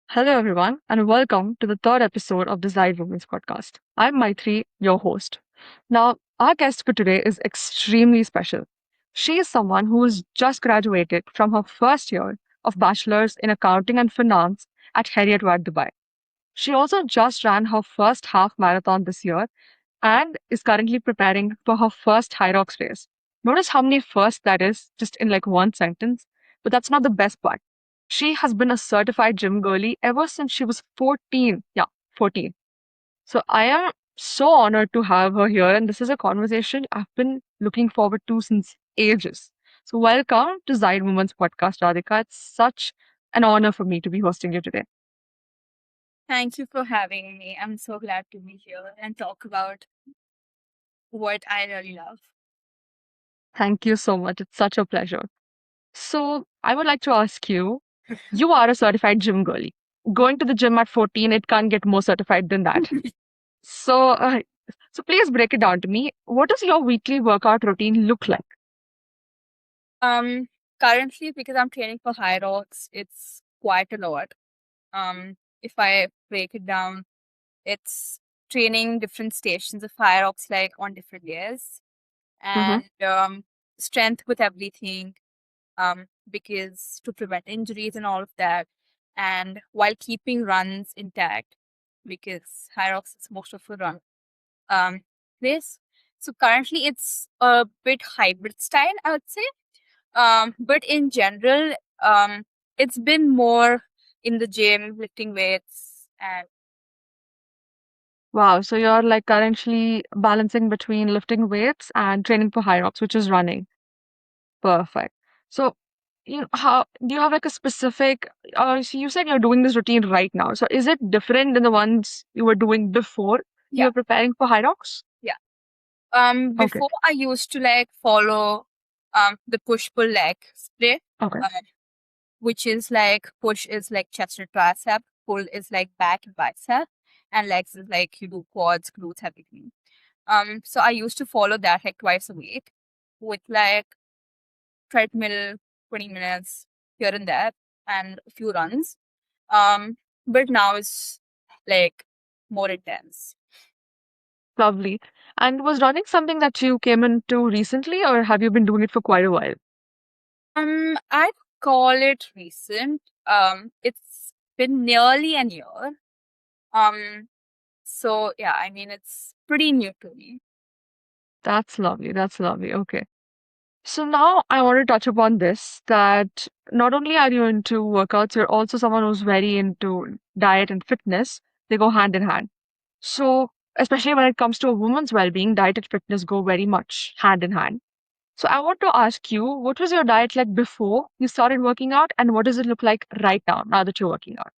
Hello, everyone, and welcome to the third episode of the Zide Women's Podcast. I'm Maitri, your host. Now, our guest for today is extremely special. She is someone who has just graduated from her first year of Bachelor's in Accounting and Finance at Heriot-Watt, Dubai. She also just ran her first half marathon this year and is currently preparing for her first Hyrox race. Notice how many firsts that is, just in like one sentence. But that's not the best part. She has been a certified gym girly ever since she was 14. Yeah, 14. So I am so honored to have her here, and this is a conversation I've been looking forward to since ages. So welcome to Zide Women's Podcast, Radhika. It's such an honor for me to be hosting you today. Thank you for having me. I'm so glad to be here and talk about what I really love. Thank you so much. It's such a pleasure. So I would like to ask you, you are a certified gym girly. Going to the gym at 14, it can't get more certified than that. So, so please break it down to me. What does your weekly workout routine look like? Um, Currently, because I'm training for Hyrox, it's quite a lot. If I break it down, it's training different stations of Hyrox like on different days Mm-hmm. and strength with everything. Because to prevent injuries and all of that, and while keeping runs intact, because Hyrox is most of a run place. So currently it's a bit hybrid style, I would say. But in general, it's been more in the gym, lifting weights, and Wow. So you're like currently balancing between lifting weights and training for high rocks, which is running. Perfect. So, how do you have like a specific, so you said you're doing this routine right now. So is it different than the ones you were doing before you yeah, were preparing for high rocks? yeah. Okay. Before I used to like follow the push pull leg split, Okay. uh, which is like push is like chest and tricep, pull is like back and bicep, and legs is like you do quads, glutes, everything. So I used to follow that like twice a week with like treadmill, 20 minutes here and there, and a few runs. Um, but now it's like more intense. Lovely. And was running something that you came into recently, or have you been doing it for quite a while? I'd call it recent. It's been nearly an year. Um, so yeah, I mean it's pretty new to me. That's lovely. That's lovely. Okay. So now I want to touch upon this that not only are you into workouts, you're also someone who's very into diet and fitness. They go hand in hand. So, especially when it comes to a woman's well-being, diet and fitness go very much hand in hand. So, I want to ask you, what was your diet like before you started working out, and what does it look like right now that you're working out?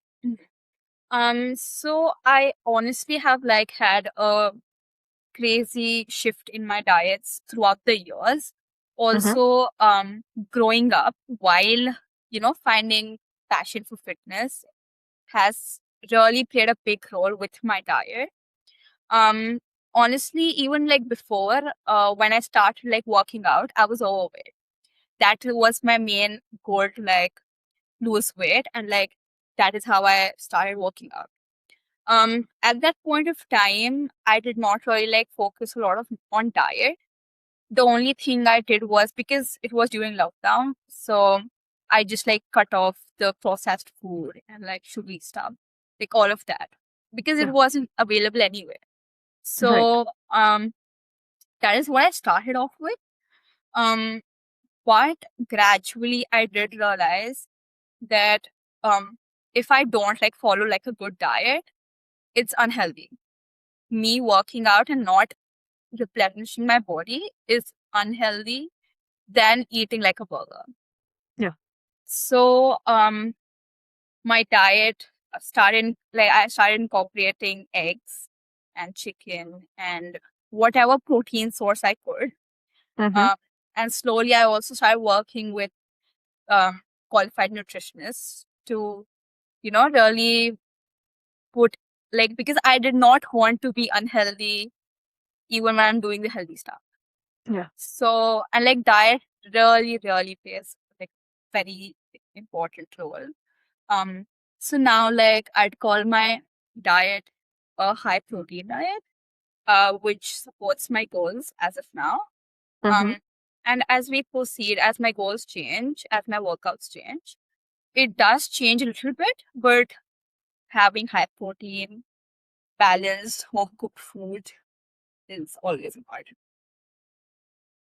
Mhm. So I honestly have like had a crazy shift in my diets throughout the years. Mm-hmm. Also, growing up while, finding passion for fitness has really played a big role with my diet. Um, Honestly, even like before, when I started like working out, I was overweight. That was my main goal to like lose weight, and like that is how I started working out. At that point of time, I did not really like focus a lot of on diet. The only thing I did was because it was during lockdown, so I just like cut off the processed food and like sugary stuff, like all of that, because it Yeah. wasn't available anywhere. Right. So that is what I started off with. Um, but gradually I did realize that um if I don't like follow like a good diet, it's unhealthy. Me working out and not replenishing my body is unhealthy than eating like a burger. Yeah. So my diet I started incorporating eggs and chicken and whatever protein source I could. Mm-hmm. Um, and slowly I also started working with um, qualified nutritionists to, really put like because I did not want to be unhealthy even when I'm doing the healthy stuff. Yeah. So and like diet really, really plays like very important role. Um, So now, like, I'd call my diet a high protein diet, which supports my goals as of now. Mm-hmm. Um, and as we proceed, as my goals change, as my workouts change, it does change a little bit, but having high protein, balanced, home cooked food is always important.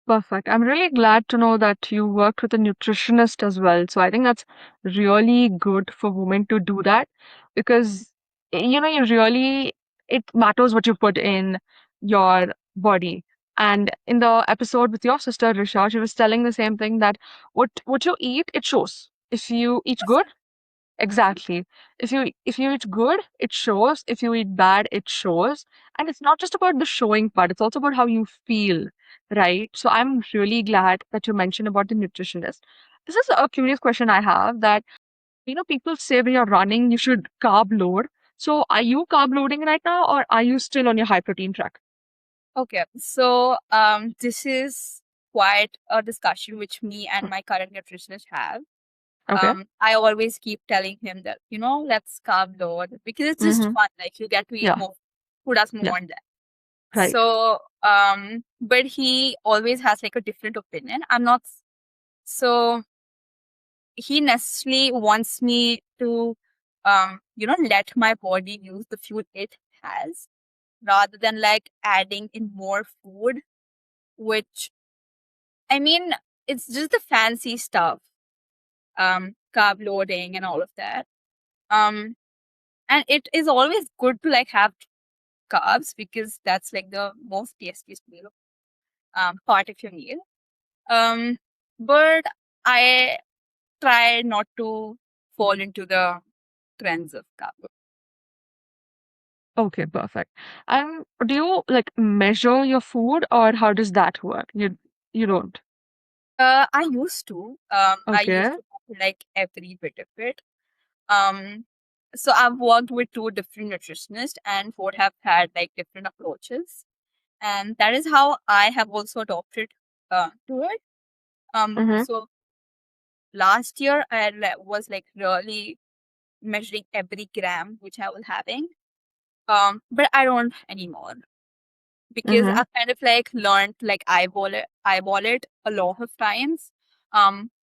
Perfect. I'm really glad to know that you worked with a nutritionist as well. So I think that's really good for women to do that because, you really, it matters what you put in your body. And in the episode with your sister, Risha, she was telling the same thing that what you eat, it shows. If you eat good, exactly. If you eat good, it shows. If you eat bad, it shows. And it's not just about the showing part, it's also about how you feel, right? So I'm really glad that you mentioned about the nutritionist. This is a curious question I have that, people say when you're running, you should carb load. So are you carb loading right now or are you still on your high protein track? Okay, so this is quite a discussion which me and my current nutritionist have. Okay. I always keep telling him that, let's carb load because it's just Mm-hmm. fun. Like you get to eat Yeah. more. Who doesn't Yeah. want that? Right. So, but he always has like a different opinion. So he necessarily wants me to, let my body use the fuel it has rather than like adding in more food, which I mean, it's just the fancy stuff, carb loading and all of that. Um, and it is always good to like have carbs because that's like the most tastiest meal, part of your meal. Um, but I try not to fall into the trends of carb. Okay, perfect. And do you like measure your food or how does that work? You don't. I used to. I used Okay. to like every bit of it. Um, so I've worked with two different nutritionists and both have had like different approaches, and that is how I have also adopted to it. Mm-hmm. So last year I was like really measuring every gram which I was having. But I don't anymore because Mm-hmm. I've kind of like learned to like eyeball it a lot of times.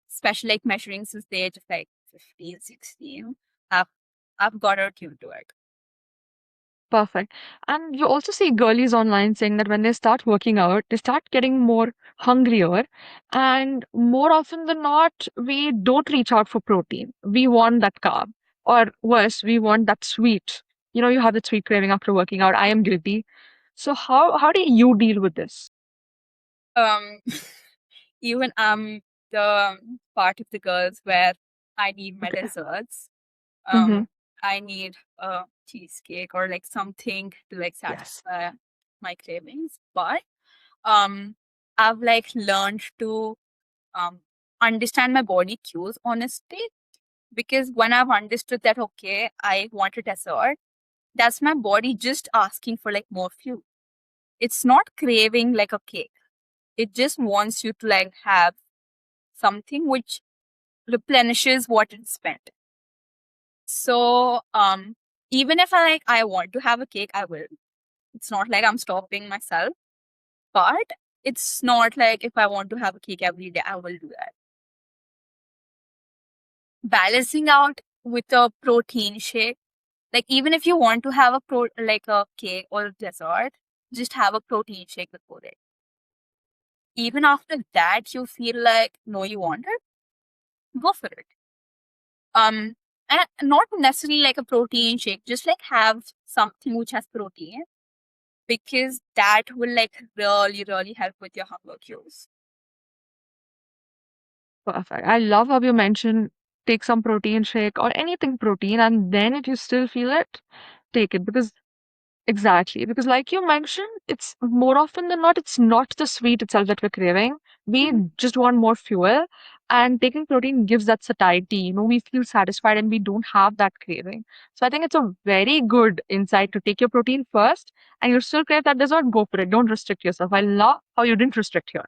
Especially like measuring since the age of like 15, 16. I've I've got attuned to it. Perfect. And you also see girlies online saying that when they start working out, they start getting more hungrier. And more often than not, we don't reach out for protein. We want that carb. Or worse, we want that sweet. You have the sweet craving after working out. I am guilty. So how do you deal with this? Um, even the part of the girls where I need my Okay. desserts. Mm-hmm. I need a cheesecake or like something to like Yes. satisfy my cravings. But um, I've like learned to um understand my body cues honestly because when I've understood that okay, I want a dessert, that's my body just asking for like more fuel. It's not craving like a cake. It just wants you to like have something which replenishes what it spent. So even if I want to have a cake, I will. It's not like I'm stopping myself, but it's not like if I want to have a cake every day, I will do that. Balancing out with a protein shake, like even if you want to have like a cake or a dessert, just have a protein shake before it. Even after that, you feel like no, you want it, go for it. Um, and not necessarily like a protein shake, just like have something which has protein because that will like really, really help with your hunger cues. Perfect. I love how you mentioned take some protein shake or anything protein, and then if you still feel it, take it because exactly. Because, like you mentioned, it's more often than not, it's not the sweet itself that we're craving. We Mhm. just want more fuel. And taking protein gives that satiety. We feel satisfied and we don't have that craving. So, I think it's a very good insight to take your protein first and you still crave that dessert, go for it. Don't restrict yourself. I love how you didn't restrict here.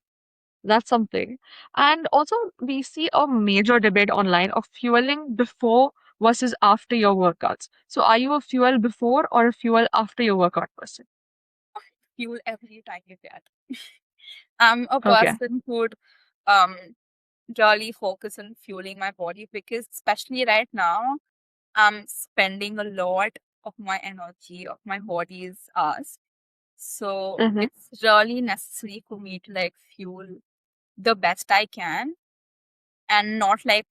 That's something. And also, we see a major debate online of fueling before versus after your workouts. So are you a fuel before or a fuel after your workout person? Fuel every time you get. I'm a Okay. person who'd um really focus on fueling my body because especially right now, I'm spending a lot of my energy, of my body's hours. So Mm-hmm. it's really necessary for me to like fuel the best I can and not like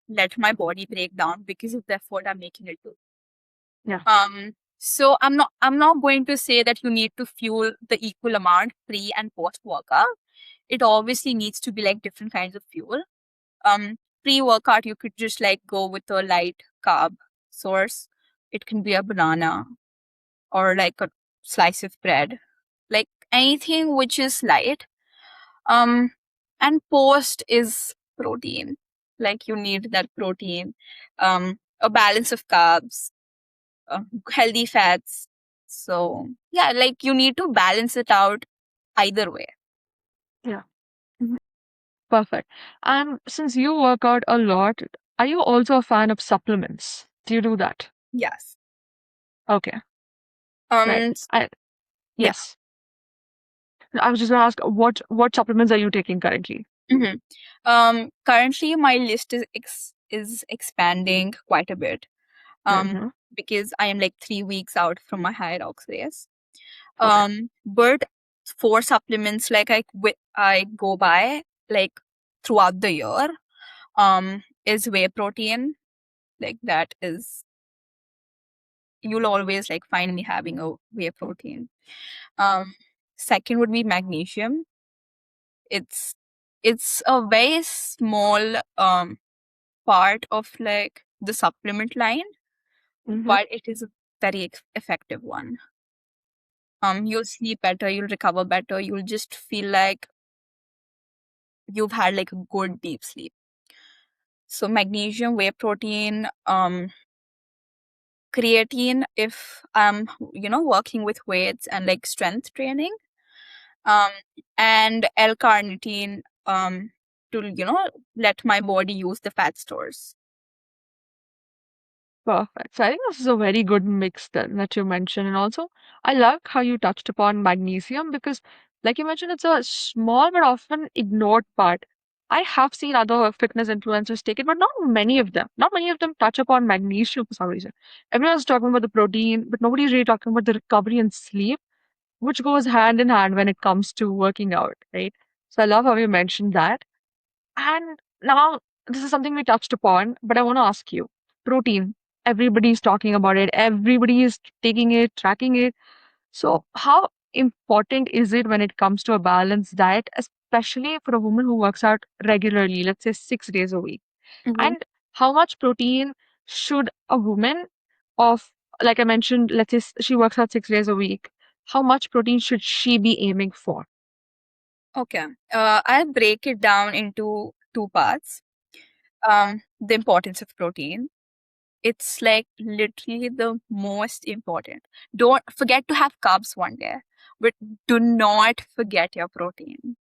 let my body break down because of the effort I'm making it do. Yeah. So I'm not going to say that you need to fuel the equal amount pre and post workout. It obviously needs to be like different kinds of fuel. Pre workout you could just like go with a light carb source. It can be a banana or like a slice of bread. Like anything which is light. Um and post is protein. Like you need that protein. A balance of carbs, healthy fats. So yeah, like you need to balance it out either way. Yeah. Mhm. Perfect. And since you work out a lot, are you also a fan of supplements? Do you do that? Yes. Okay. Right. Um. Yeah. Yes. I was just gonna ask what supplements are you taking currently? hmm Currently, my list is expanding quite a bit. Um. Mm-hmm. Because I am like 3 weeks out from my Hyrox race. Okay. But for supplements, like I go by like throughout the year. Is whey protein. Like that is you'll always like find me having a whey protein. Um, Second would be magnesium. It's it's a very small part of like the supplement line, Mm-hmm. but it is a very effective one. You'll sleep better, you'll recover better, you'll just feel like you've had like a good deep sleep. So magnesium, whey protein, creatine if I'm working with weights and like strength training, um, and L-carnitine to let my body use the fat stores. Perfect. So I think this is a very good mix then that you mentioned. And also, I like how you touched upon magnesium because, like you mentioned, it's a small but often ignored part. I have seen other fitness influencers take it, but not many of them. Not many of them touch upon magnesium for some reason. Everyone's talking about the protein, but nobody's really talking about the recovery and sleep, which goes hand in hand when it comes to working out, right? So I love how you mentioned that. And now this is something we touched upon, but I want to ask you protein. Everybody's talking about it, everybody is taking it, tracking it. So, how important is it when it comes to a balanced diet, especially for a woman who works out regularly, let's say 6 days a week? hmm And how much protein should a woman of, like I mentioned, let's say she works out 6 days a week, how much protein should she be aiming for? Okay. I'll break it down into two parts. The importance of protein. It's like literally the most important. Don't forget to have carbs one day, but do not forget your protein.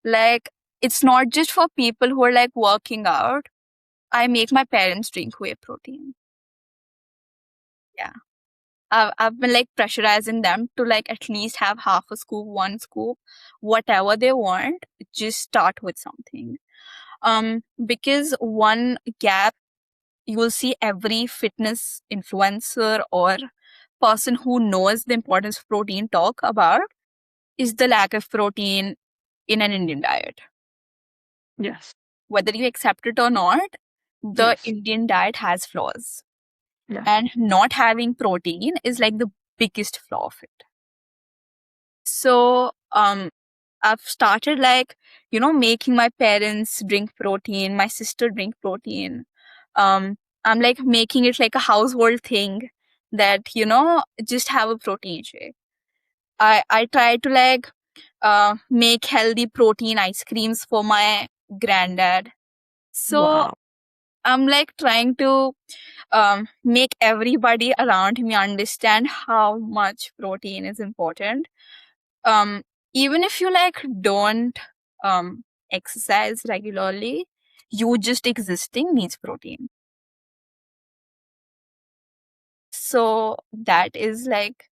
Like, it's not just for people who are like working out. I make my parents drink whey protein. Yeah. I've been like pressurizing them to like at least have half a scoop, one scoop, whatever they want. Just start with something. Because one gap you will see every fitness influencer or person who knows the importance of protein talk about is the lack of protein in an Indian diet. Yes, Whether you accept it or not, the yes, Indian diet has flaws. yeah, And not having protein is like the biggest flaw of it. So I've started like, making my parents drink protein, my sister drink protein. I'm like making it like a household thing that, just have a protein shake. I try to like make healthy protein ice creams for my granddad. So wow, I'm like trying to make everybody around me understand how much protein is important. um Even if you like don't exercise regularly, you just existing needs protein. So that is like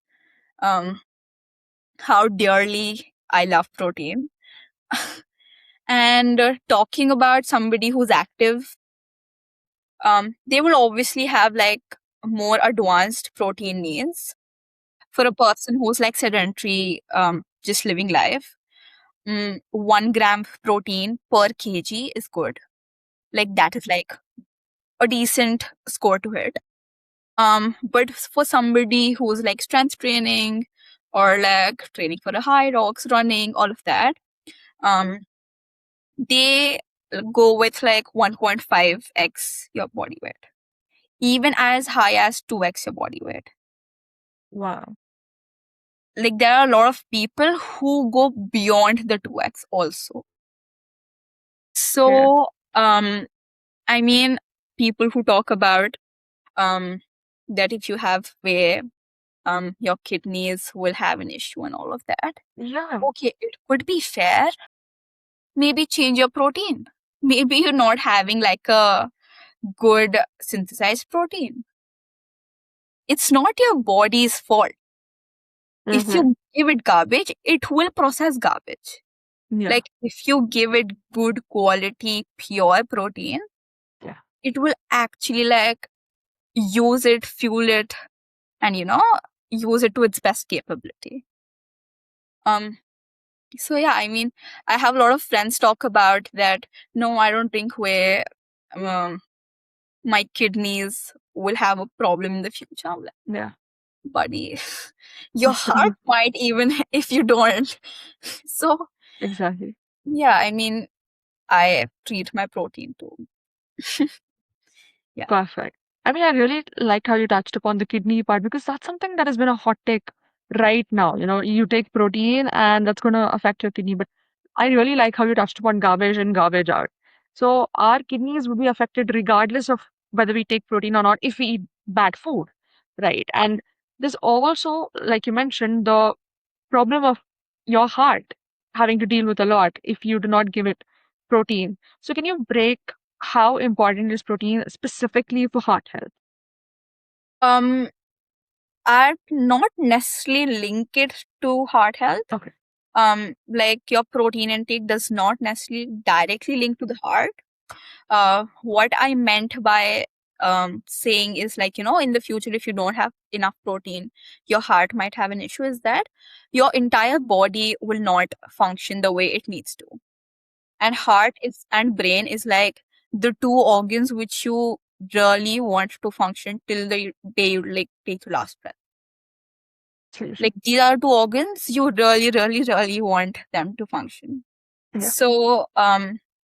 how dearly I love protein. And talking about somebody who's active, they will obviously have like more advanced protein needs. For a person who's like sedentary, just living life, 1 gram protein per kg is good. Like that is like a decent score to hit. But for somebody who's like strength training or like training for a Hyrox, running, all of that, um, they go with like 1.5x your body weight, even as high as 2x your body weight. Wow. Like there are a lot of people who go beyond the 2x also. Okay. So, I mean, people who talk about that if you have whey, your kidneys will have an issue and all of that. Yeah. Okay, it could be fair. Maybe change your protein. Maybe you're not having like a good synthesized protein. It's not your body's fault. If Mm-hmm. you give it garbage, it will process garbage. Yeah. Like if you give it good quality, pure protein, Yeah. it will actually like use it, fuel it, and use it to its best capability. So yeah, I mean, I have a lot of friends talk about that. No, I don't drink whey. Um, my kidneys will have a problem in the future. I'm like, Yeah. buddy, your heart might even if you don't. So Exactly. yeah, I mean, I treat my protein too. Yeah. Perfect. I mean, I really liked how you touched upon the kidney part because that's something that has been a hot take right now. You take protein and that's going to affect your kidney. But I really like how you touched upon garbage in, garbage out. So our kidneys will be affected regardless of whether we take protein or not if we eat bad food, right? And there's also, like you mentioned, the problem of your heart having to deal with a lot if you do not give it protein. So, can you break how important is protein specifically for heart health? Um, I'd not necessarily link it to heart health. Okay. Like your protein intake does not necessarily directly link to the heart. What I meant by saying is like, in the future, if you don't have enough protein, your heart might have an issue, is that your entire body will not function the way it needs to. And heart is and brain is like the two organs which you really want to function till the day you like take your last breath. Seriously. Like these are two organs you really, really, really want them to function. Yeah. So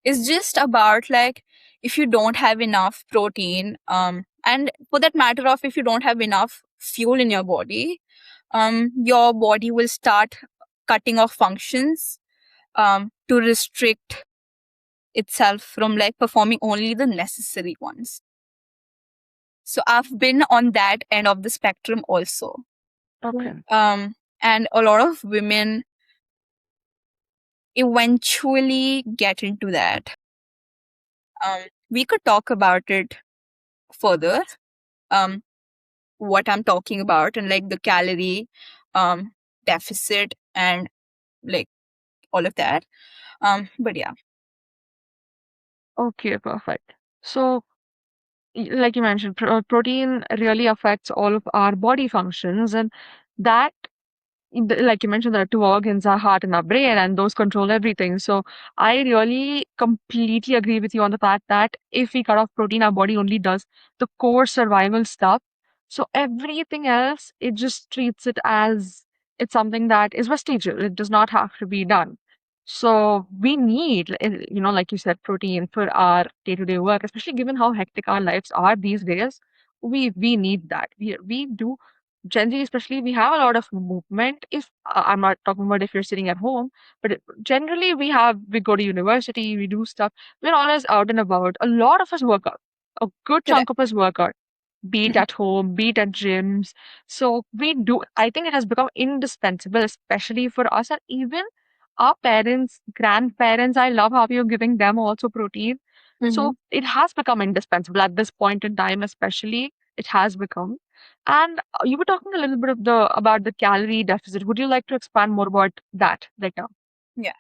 it's just about like if you don't have enough protein, and for that matter of if you don't have enough fuel in your your body will start cutting off functions to restrict itself from like performing only the necessary ones. So I've been on that end of the spectrum also. Okay. And a lot of women eventually get into that. We could talk about it further, um, what I'm talking about, and like the calorie deficit and like all of that. But yeah. Okay, perfect. So, like you mentioned, protein really affects all of our body functions, and that like you mentioned, there are two organs, our heart and our brain, and those control everything. So I really completely agree with you on the fact that if we cut off protein, our body only does the core survival stuff. So everything else, it just treats it as it's something that is vestigial. It does not have to be done. So we need, like you said, protein for our day-to-day work, especially given how hectic our lives are these days. We need that. We do Gen Z, especially, we have a lot of movement. If I'm not talking about if you're sitting at home, but generally we go to university, we do stuff. We're always out and about. A lot of us work out. A good chunk Correct. of us work out, be it Mhm. at home, be it at gyms. So we do. I think it has become indispensable, especially for us, and even our parents, grandparents. I love how you're giving them also protein. So Mhm. it has become indispensable at this point in time, especially. It has become. And you were talking a little bit about the calorie deficit. Would you like to expand more about that later? Yeah.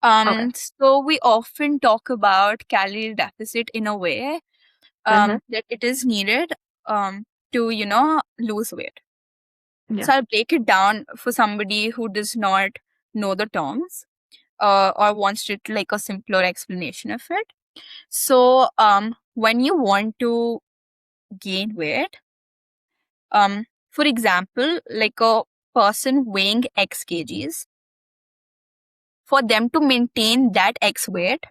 Okay. So we often talk about calorie deficit in a way Mm-hmm. that it is needed to, lose weight. Yeah. So I'll break it down for somebody who does not know the terms or wants it like a simpler explanation of it. So when you want to gain weight, for example, like a person weighing X kgs, for them to maintain that X weight,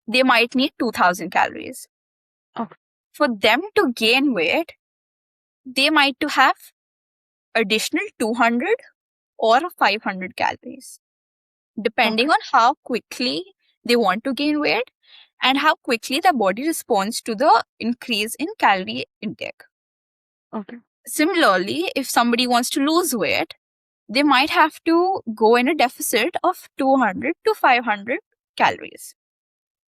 they might need 2000 calories. Okay. For them to gain weight, they might to have additional 200 or 500 calories, depending Okay. on how quickly they want to gain weight and how quickly the body responds to the increase in calorie intake. Okay. Similarly, if somebody wants to lose weight, they might have to go in a deficit of 200 to 500 calories.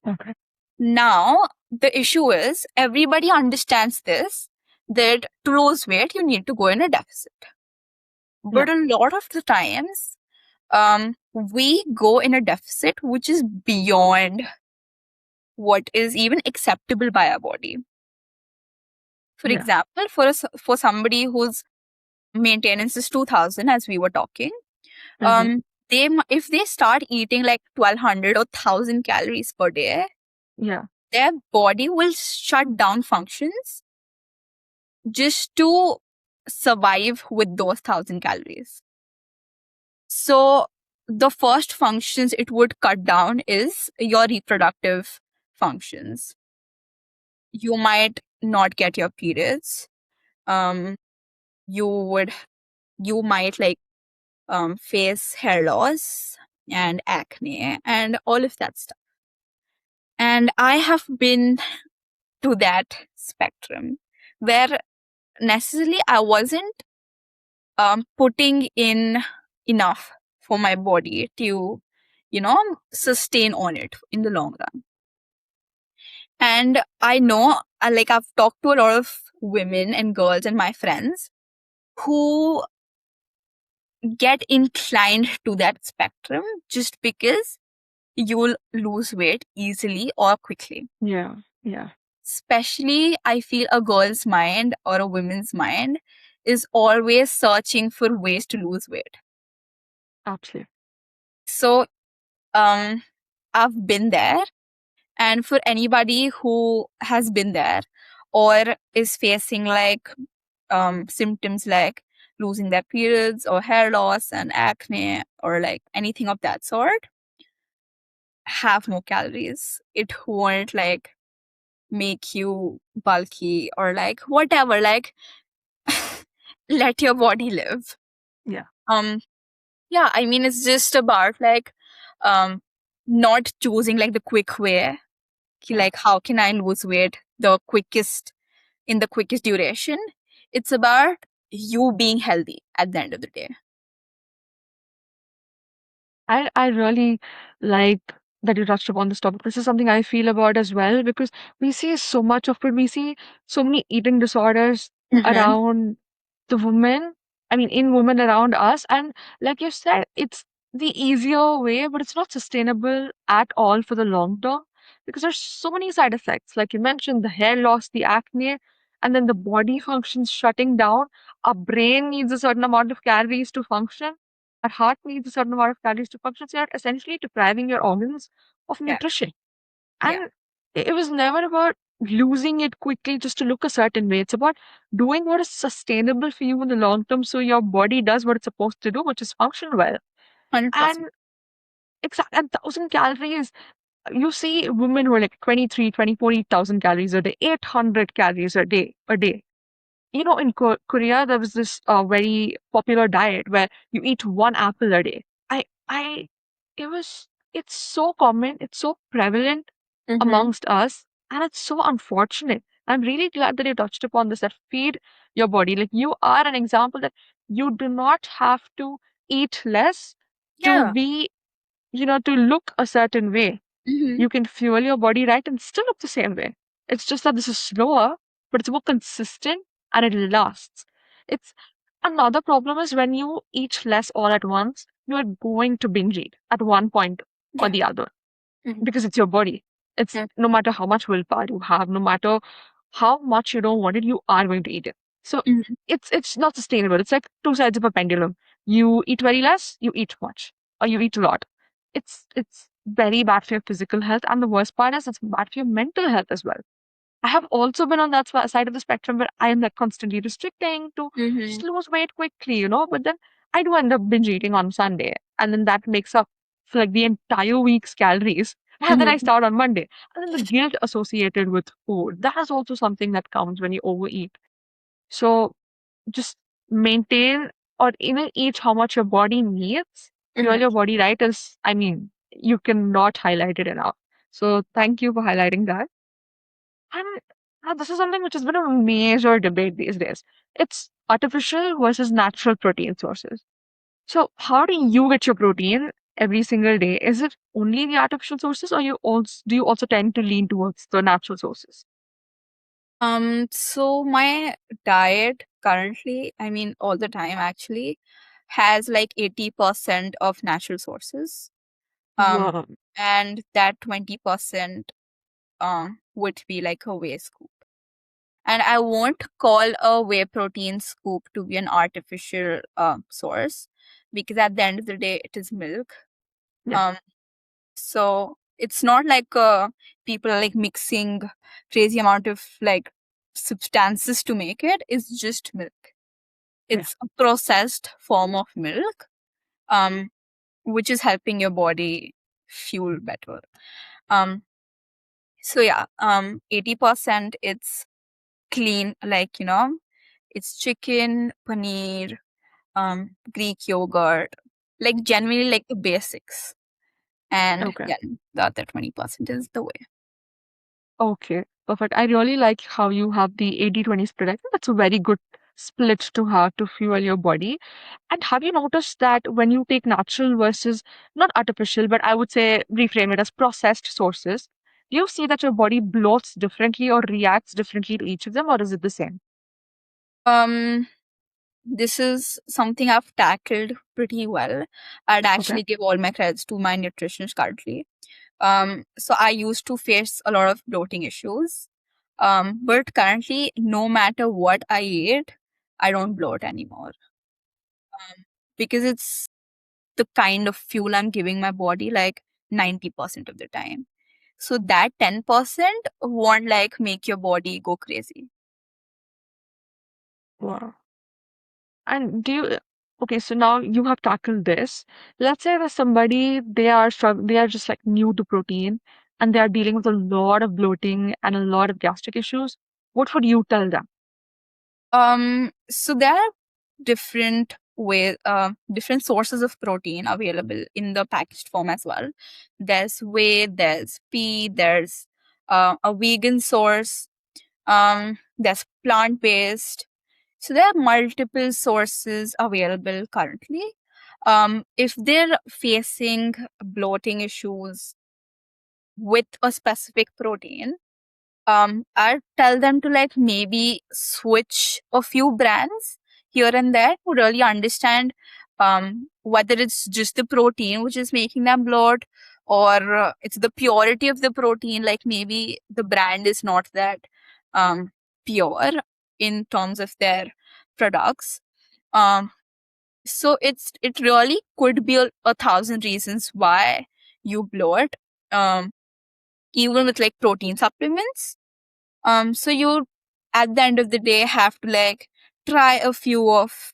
Okay. Now, the issue is everybody understands this, that to lose weight, you need to go in a deficit. Yeah. But a lot of the times, we go in a deficit which is beyond what is even acceptable by our body. For Yeah. example, for somebody whose maintenance is 2000, as we were talking, Mm-hmm. if they start eating like 1200 or 1000 calories per day, Yeah. their body will shut down functions just to survive with those 1000 calories. So the first functions it would cut down is your reproductive functions. You might not get your periods. Um, you would you might like face hair loss and acne and all of that stuff. And I have been to that spectrum where necessarily I wasn't putting in enough for my body to, sustain on it in the long run. And I know, like, I've talked to a lot of women and girls and my friends who get inclined to that spectrum just because you'll lose weight easily or quickly. Yeah. Yeah. Especially, I feel a girl's mind or a woman's mind is always searching for ways to lose weight. Absolutely. So, um, I've been there. And for anybody who has been there or is facing like symptoms like losing their periods or hair loss and acne or like anything of that sort, have more calories. It won't like make you bulky or like whatever, like let your body live. Yeah. Um yeah, I mean it's just about like um not choosing like the quick way. Yeah. Like how can I lose weight the quickest in the quickest duration? It's about you being healthy at the end of the day. I really like that you touched upon this topic. This is something I feel about as well because we see so much of it. We see so many eating disorders Mm-hmm. around the women. I mean, in women around us. And like you said, it's the easier way, but it's not sustainable at all for the long term because there's so many side effects. Like you mentioned, the hair loss, the acne, and then the body functions shutting down. Our brain needs a certain amount of calories to function. Our heart needs a certain amount of calories to function. So you're essentially depriving your organs of Yeah. nutrition. Yeah. And it was never about losing it quickly just to look a certain way. It's about doing what is sustainable for you in the long term so your body does what it's supposed to do, which is function well. 100%. And exactly, and 1,000 calories, you see women who are like 23, 24, eat 1,000 calories a day, 800 calories a day. In Korea, there was this very popular diet where you eat one apple a day. I, it was, it's so common, it's so prevalent Mm-hmm. amongst us, and it's so unfortunate. I'm really glad that you touched upon this, that feed your body. Like you are an example that you do not have to eat less to Yeah. be, to look a certain way. Mm-hmm. You can fuel your body right and still look the same way. It's just that this is slower, but it's more consistent and it lasts. It's another problem is when you eat less all at once, you are going to binge eat at one point or Yeah. the other Mhm. because it's your body. It's Mhm. no matter how much willpower you have, no matter how much you don't want it, you are going to eat it. So Mhm. it's not sustainable. It's like two sides of a pendulum. You eat very less, you eat much, or you eat a lot. It's very bad for your physical health, and the worst part is it's bad for your mental health as well. I have also been on that side of the spectrum where I am like constantly restricting to just Mhm. lose weight quickly, but then I do end up binge eating on Sunday, and then that makes up for like the entire week's calories. And then I Mhm. start on Monday. And then the guilt associated with food, that is also something that comes when you overeat. So just maintain or even eat how much your body needs. Fuel Mhm. your body right is, I mean, you cannot highlight it enough. So thank you for highlighting that. And this is something which has been a major debate these days. It's artificial versus natural protein sources. So how do you get your protein every single day? Is it only the artificial sources, or you also tend to lean towards the natural sources? So my diet currently, I mean all the time actually, has like 80% of natural sources. Um, Wow. and that 20% would be like a whey scoop. And I won't call a whey protein scoop to be an artificial source, because at the end of the day, it is milk. Yeah, Um, so it's not like people are like mixing crazy amount of like substances to make it. It's just milk. yeah. It's a processed form of milk, um, which is helping your body fuel better. Um, so yeah, 80% it's clean, like it's chicken, paneer, Greek yogurt, like generally like the basics. And Okay. yeah, the other 20% is the way. Okay, perfect. I really like how you have the 80-20 split. I think that's a very good split to have to fuel your body. And have you noticed that when you take natural versus not artificial, but I would say reframe it as processed sources, do you see that your body bloats differently or reacts differently to each of them, or is it the same? Um, this is something I've tackled pretty well. I'd Okay. actually give all my credits to my nutritionist currently. So I used to face a lot of bloating issues. But currently, no matter what I eat, I don't bloat anymore. Because it's the kind of fuel I'm giving my body like 90% of the time. So that 10% won't like make your body go crazy. Wow. And okay, so now you have tackled this. Let's say that somebody, they are just like new to protein and they are dealing with a lot of bloating and a lot of gastric issues. What would you tell them? So there are different sources of protein available in the packaged form as well. There's whey, there's pea, there's a vegan source, there's plant based. So there are multiple sources available currently. If they're facing bloating issues with a specific protein, I tell them to like maybe switch a few brands here and there to really understand whether it's just the protein which is making them bloat, or it's the purity of the protein. Like maybe the brand is not that um, pure in terms of their products. Um, so it really could be a thousand reasons why you bloat, um, even with like protein supplements. So you at the end of the day have to like try a few of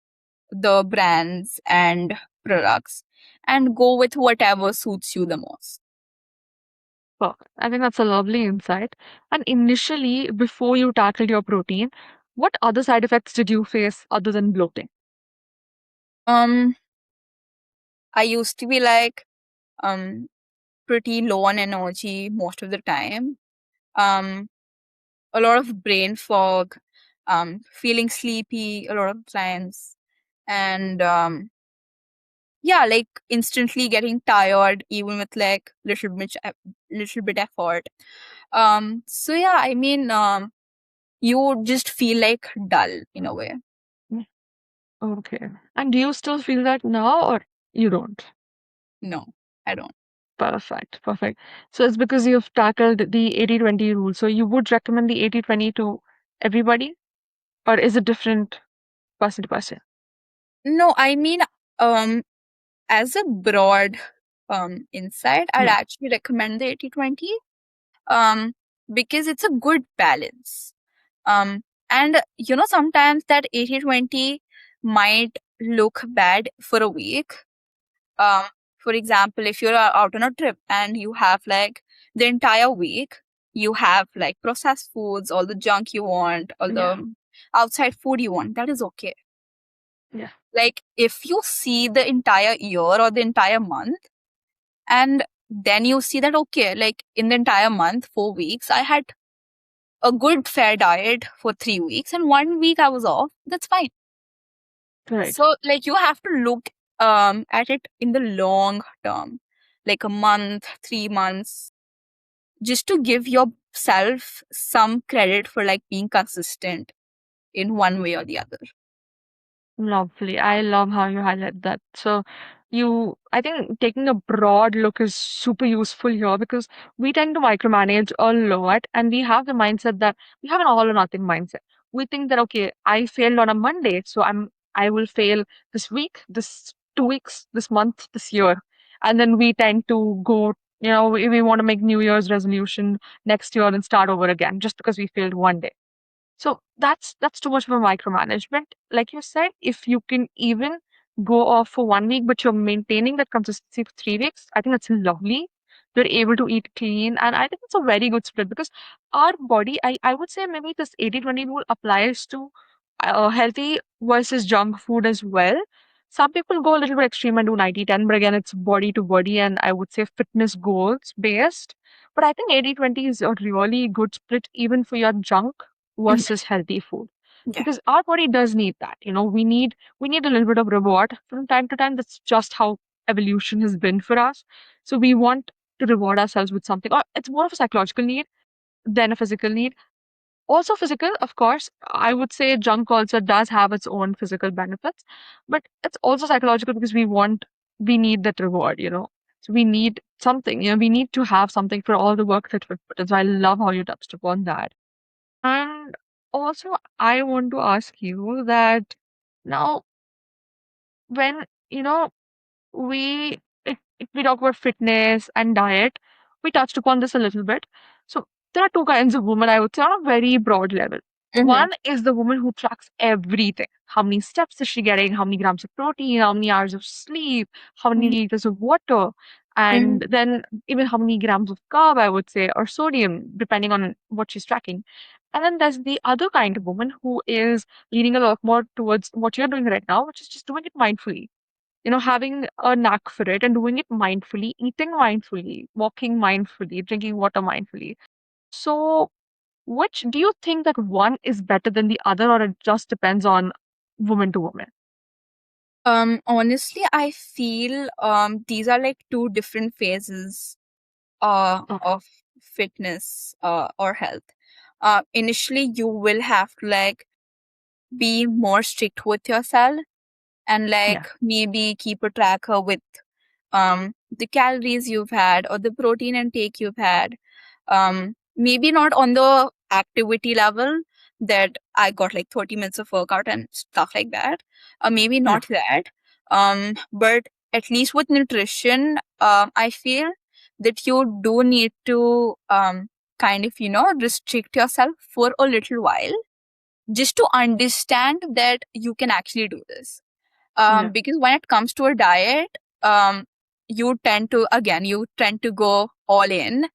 the brands and products and go with whatever suits you the most. Perfect. I think that's a lovely insight. And initially, before you tackled your protein, what other side effects did you face other than bloating? Um, I used to be like um pretty low on energy most of the time. Um, a lot of brain fog, feeling sleepy a lot of times, and yeah, like instantly getting tired even with like little bit effort. So yeah, I mean, you just feel like dull in a way. Mm, okay. And do you still feel that now or you don't? No, I don't. Perfect. Perfect. So it's because you've tackled the 80-20 rule. So you would recommend the 80-20 to everybody, or is it different person to person? No, I mean, um, as a broad insight, I'd Yeah. actually recommend the 80-20 um, because it's a good balance. And sometimes that 80-20 might look bad for a week. Um, for example, if you're out on a trip and you have like the entire week, you have like processed foods, all the junk you want, all Yeah. the outside food you want, that is okay. Yeah. Like if you see the entire year or the entire month, and then you see that, okay, like in the entire month, 4 weeks, I had a good fair diet for 3 weeks and 1 week I was off, that's fine. Right. So like you have to look at it in the long term, like a month, 3 months, just to give yourself some credit for like being consistent in one way or the other. Lovely. I love how you highlight that. So I think taking a broad look is super useful here because we tend to micromanage a lot and we have the mindset that we have an all or nothing mindset. We think that, okay, I failed on a Monday, so I will fail this week, this 2 weeks, this month, this year. And then we tend to go, we want to make New Year's resolution next year and start over again just because we failed one day. So that's too much of a micromanagement. Like you said, if you can even go off for 1 week, but you're maintaining that consistency for 3 weeks, I think that's lovely. You're able to eat clean. And I think it's a very good split because our body, I would say maybe this 80-20 rule applies to healthy versus junk food as well. Some people go a little bit extreme and do 90-10, but again, it's body to body and I would say fitness goals based. But I think 80-20 is a really good split even for your junk Yeah. versus healthy food Yeah. because our body does need that. We need a little bit of reward from time to time. That's just how evolution has been for us. So we want to reward ourselves with something, or it's more of a psychological need than a physical need. Also physical, of course. I would say junk culture does have its own physical benefits, but it's also psychological because we need that reward. So we need something, we need to have something for all the work that we've put in. So I love how you touched upon that. And also, I want to ask you that now, when we if we talk about fitness and diet, we touched upon this a little bit. So there are two kinds of women, I would say, on a very broad level. Mm-hmm. One is the woman who tracks everything. How many steps is she getting? How many grams of protein? How many hours of sleep? How many liters of water? Mm-hmm. And then even how many grams of carb, I would say, or sodium, depending on what she's tracking. And then there's the other kind of woman who is leaning a lot more towards what you're doing right now, which is just doing it mindfully, having a knack for it and doing it mindfully, eating mindfully, walking mindfully, drinking water mindfully. So, which do you think that one is better than the other, or it just depends on woman to woman? Honestly, I feel these are like two different phases Okay. of fitness or health. Initially, you will have to like be more strict with yourself and Yeah. like maybe keep a tracker with the calories you've had or the protein intake you've had. Maybe not on the activity level that I got like 30 minutes of workout and stuff like that. Maybe Yeah. not that. But at least with nutrition, I feel that you do need to kind of, restrict yourself for a little while just to understand that you can actually do this. Yeah. Because when it comes to a diet, um, you tend to go all in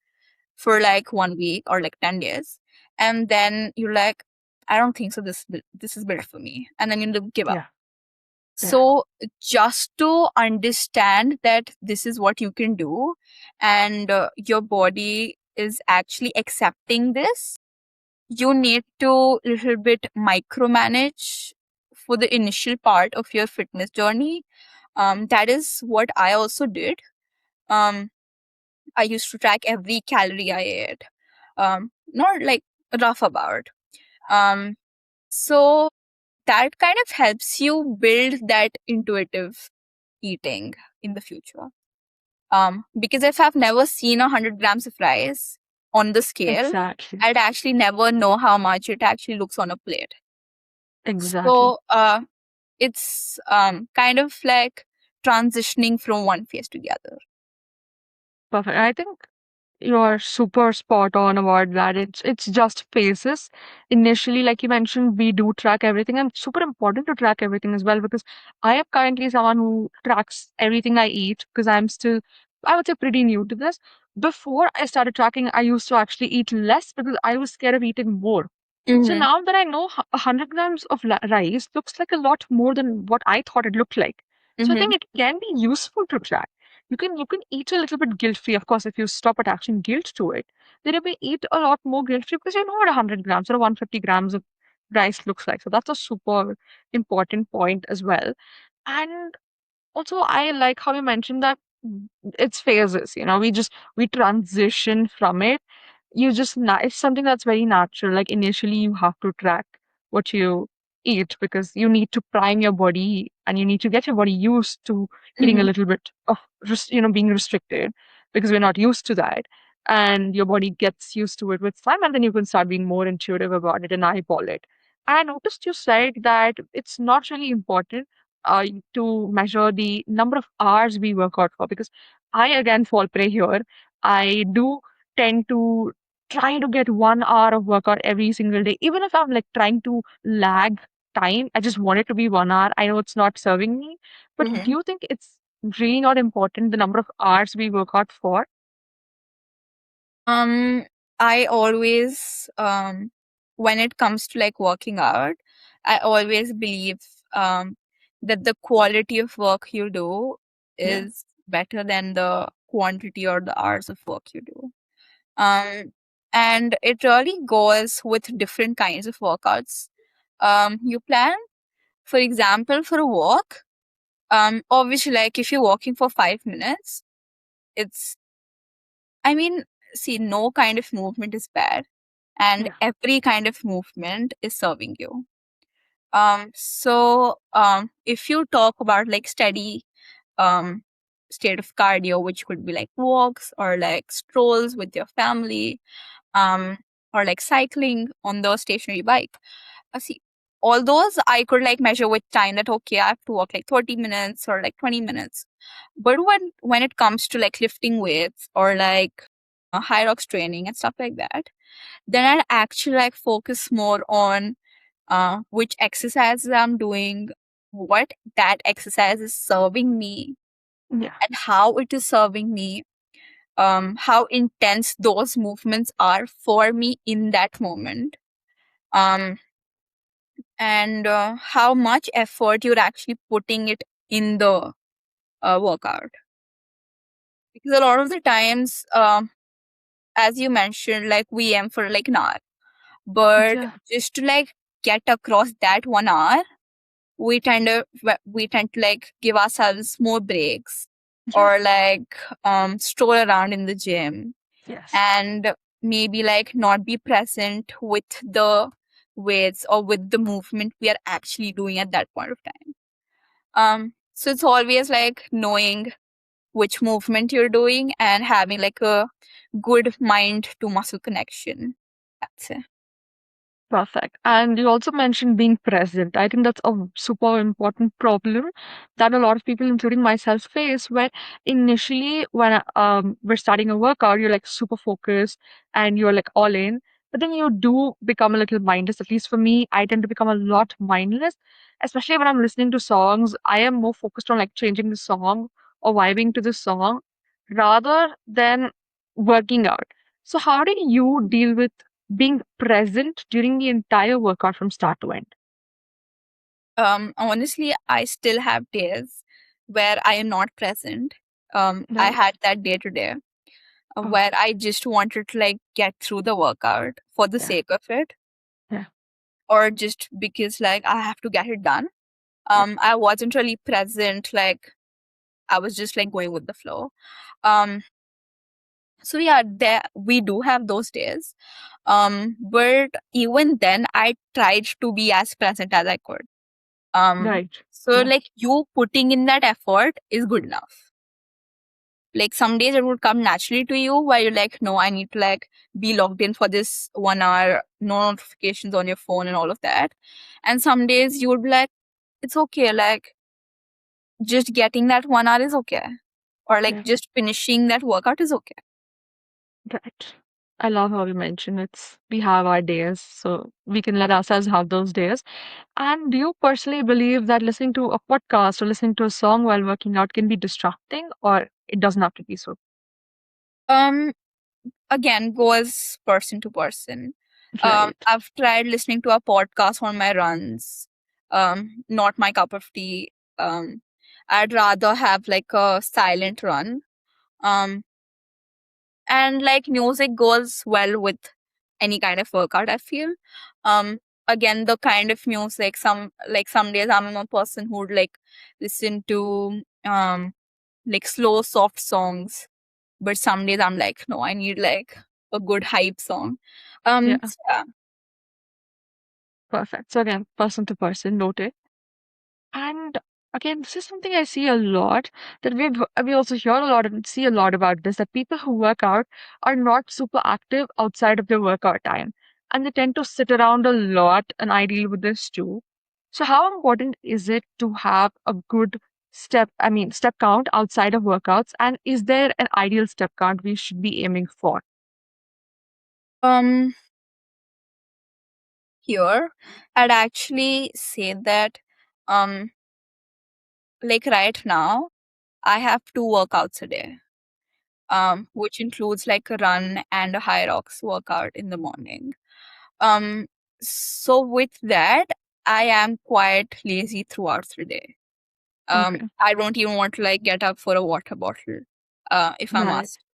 for like 1 week or like 10 days, and then you're like, I don't think so, this is better for me, and then you give up. Yeah. Yeah. So just to understand that this is what you can do, and your body is actually accepting this, you need to little bit micromanage for the initial part of your fitness journey. That is what I also did. um I used to track every calorie I ate, not like rough about. Um, so that kind of helps you build that intuitive eating in the future. Because if I've never seen 100 grams of rice on the scale, Exactly. I'd actually never know how much it actually looks on a plate. Exactly. So it's kind of like transitioning from one phase to the other. Perfect. I think you're super spot on about that. It's just phases. Initially, like you mentioned, we do track everything, and it's super important to track everything as well because I am currently someone who tracks everything I eat because I'm still, I would say, pretty new to this. Before I started tracking, I used to actually eat less because I was scared of eating more. So Mm-hmm. now that I know 100 grams of rice looks like a lot more than what I thought it looked like. So I Mm-hmm. think it can be useful to track. You can eat a little bit guilt free, of course, if you stop attaching guilt to it. Then you may eat a lot more guilt free because you know what 100 grams or 150 grams of rice looks like. So that's a super important point as well. And also, I like how you mentioned that it's phases. We transition from it. It's something that's very natural. Like initially, you have to track what you eat because you need to prime your body and you need to get your body used to eating a Mm-hmm. little bit of, being restricted because we're not used to that. And your body gets used to it with time, and then you can start being more intuitive about it and eyeball it. And I noticed you said that it's not really important to measure the number of hours we work out for because I again fall prey here. I do tend to try to get 1 hour of workout every single day, even if I'm like trying to lag time. I just want it to be 1 hour. I know it's not serving me, but do Mm-hmm. you think it's really not important the number of hours we work out for? Um, I always, when it comes to like working out, I always believe um, that the quality of work you do Yeah, is better than the quantity or the hours of work you do. Um, and it really goes with different kinds of workouts. You plan, for example, for a walk. Obviously, like if you're walking for 5 minutes, it's, I mean, see, no kind of movement is bad and yeah, every kind of movement is serving you. So if you talk about like steady um state of cardio, which could be like walks or like strolls with your family, um or like cycling on the stationary bike. See, all those I could like measure with time that okay, I have to walk like 30 minutes or like 20 minutes. But when it comes to like lifting weights or like Hyrox training and stuff like that, then I'd actually like focus more on which exercises I'm doing, what that exercise is serving me, yeah. and how it is serving me, how intense those movements are for me in that moment, um, and how much effort you're actually putting it in the workout. Because a lot of the times, as you mentioned, like we aim for like an hour, but Yeah. just to like get across that 1 hour, we tend to like give ourselves more breaks Yeah. or like stroll around in the gym Yes. and maybe like not be present with the weights or with the movement we are actually doing at that point of time. So it's always like knowing which movement you're doing and having like a good mind to muscle connection. That's it. Perfect. And you also mentioned being present. I think that's a super important problem that a lot of people, including myself, face where initially when we're starting a workout, you're like super focused and you're like all in. But then you do become a little mindless. At least for me, I tend to become a lot mindless, especially when I'm listening to songs. I am more focused on like changing the song or vibing to the song rather than working out. So how did you deal with being present during the entire workout from start to end? Honestly, I still have days where I am not present. I Right. had that day today Oh, where I just wanted to like get through the workout for the yeah. sake of it, Yeah. or just because like I have to get it done. Yeah. I wasn't really present. Like I was just like going with the flow. Um, so yeah, there we do have those days. But even then I tried to be as present as I could. um Right. so Yeah. like you putting in that effort is good enough. Like some days it would come naturally to you where you're like, no, I need to like be logged in for this 1 hour, no notifications on your phone and all of that. And some days you would be like, it's okay, like just getting that 1 hour is okay, or like Yeah. just finishing that workout is okay. Right. I love how you mentioned we have our days, so we can let ourselves have those days. And do you personally believe that listening to a podcast or listening to a song while working out can be distracting, or it doesn't have to be so? um Again, goes person to person. Right. I've tried listening to a podcast on my runs. Not my cup of tea. I'd rather have like a silent run. Um, and like music goes well with any kind of workout, I feel. Um, Again, the kind of music, some days I'm a person who'd like listen to like slow, soft songs, but some days I'm like, no, I need like a good hype song. Yeah. Yeah. Perfect. So again, person to person, noted. And again, this is something I see a lot that we also hear a lot and see a lot about this that people who work out are not super active outside of their workout time. And they tend to sit around a lot, and I deal with this too. So how important is it to have a good step count outside of workouts? And is there an ideal step count we should be aiming for? Um, Here, I'd actually say that, um, like right now, I have 2 workouts a day, which includes like a run and a Hyrox workout in the morning. Um, so with that, I am quite lazy throughout the day. Okay. I don't even want to like get up for a water bottle, if I'm Right. asked.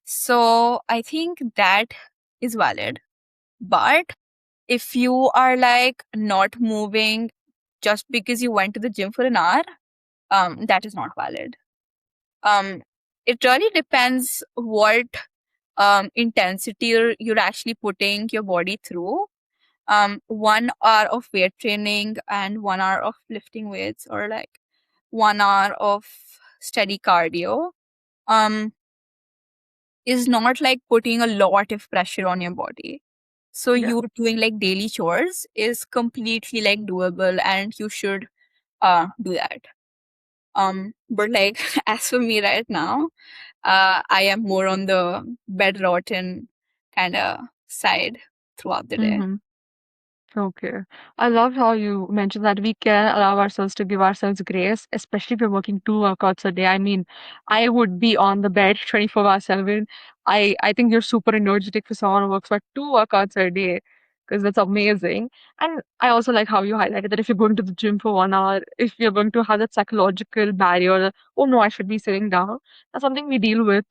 So I think that is valid. But if you are like not moving just because you went to the gym for an hour, that is not valid. Um, it really depends what intensity you're actually putting your body through. 1 hour of weight training and 1 hour of lifting weights, or like 1 hour of steady cardio, um, is not like putting a lot of pressure on your body. So Yeah. you doing like daily chores is completely like doable, and you should do that. But like as for me right now, I am more on the bed rotten kind of side throughout the day. Mm-hmm. Okay. I love how you mentioned that we can allow ourselves to give ourselves grace, especially if we're working 2 workouts a day. I mean, I would be on the bed 24 by 7. I think you're super energetic for someone who works for 2 workouts a day because that's amazing. And I also like how you highlighted that if you're going to the gym for 1 hour, if you're going to have that psychological barrier, oh no, I should be sitting down, that's something we deal with.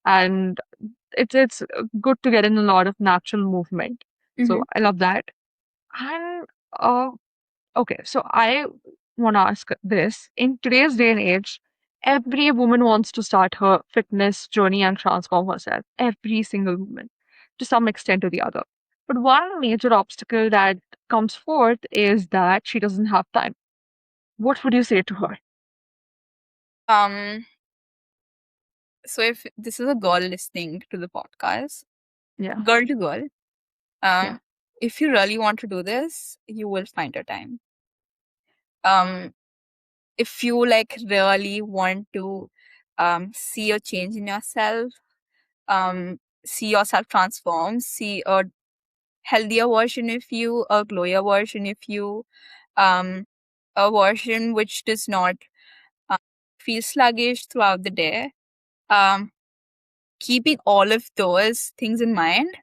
And it's good to get in a lot of natural movement. So Mm-hmm. I love that. And uh, okay, so I want to ask this. In today's day and age, every woman wants to start her fitness journey and transform herself. Every single woman, to some extent or the other. But one major obstacle that comes forth is that she doesn't have time. What would you say to her? Um, so if this is a girl listening to the podcast, Yeah, girl to girl, yeah, um, if you really want to do this, you will find your time. Um, if you like really want to see a change in yourself, see yourself transform, see a healthier version of you, a glowier version of you, um, a version which does not uh, feel sluggish throughout the day. Um, Keeping all of those things in mind,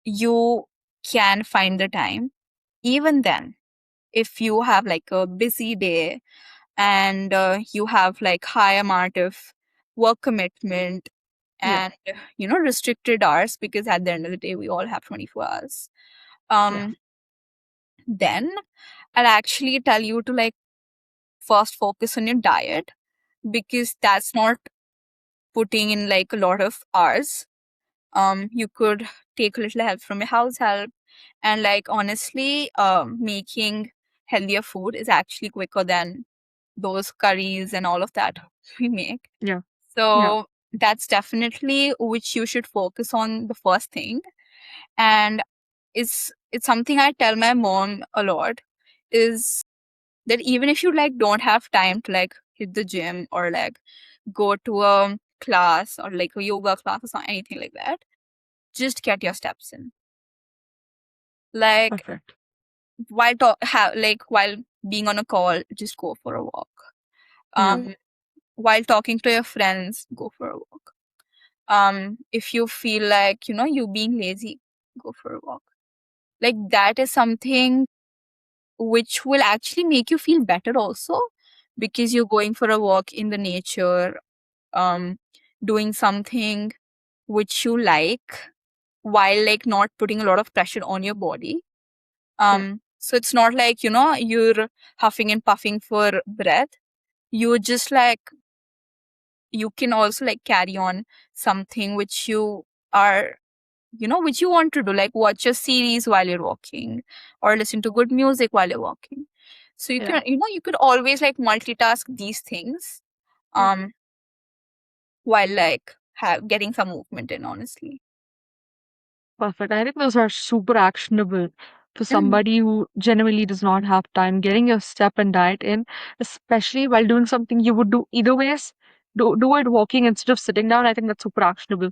you can find the time. Even then, if you have like a busy day and you have like high amount of work commitment yeah, and restricted hours, because at the end of the day we all have 24 hours, yeah, um then I'll actually tell you to like first focus on your diet, because that's not putting in like a lot of hours. You could take a little help from your house help, and like honestly, making healthier food is actually quicker than those curries and all of that we make. Yeah. Yeah. So that's definitely which you should focus on the first thing. And it's something I tell my mom a lot, is that even if you like don't have time to like hit the gym or like go to a class or like a yoga class or anything like that, just get your steps in. Like Perfect. while being on a call, just go for a walk. Yeah. While talking to your friends, go for a walk. If you feel like you being lazy, go for a walk. Like that is something which will actually make you feel better also, because you're going for a walk in the nature, um doing something which you like, while like not putting a lot of pressure on your body. Yeah. So it's not like you're huffing and puffing for breath. You just like, you can also like carry on something which you are, which you want to do, like watch a series while you're walking or listen to good music while you're walking. So you Yeah. can, you could always like multitask these things, Yeah. um while like have getting some movement in, honestly. Perfect. I think those are super actionable for Mhm. somebody who genuinely does not have time. Getting your step and diet in, especially while doing something you would do either ways. Do it walking instead of sitting down. I think that's super actionable.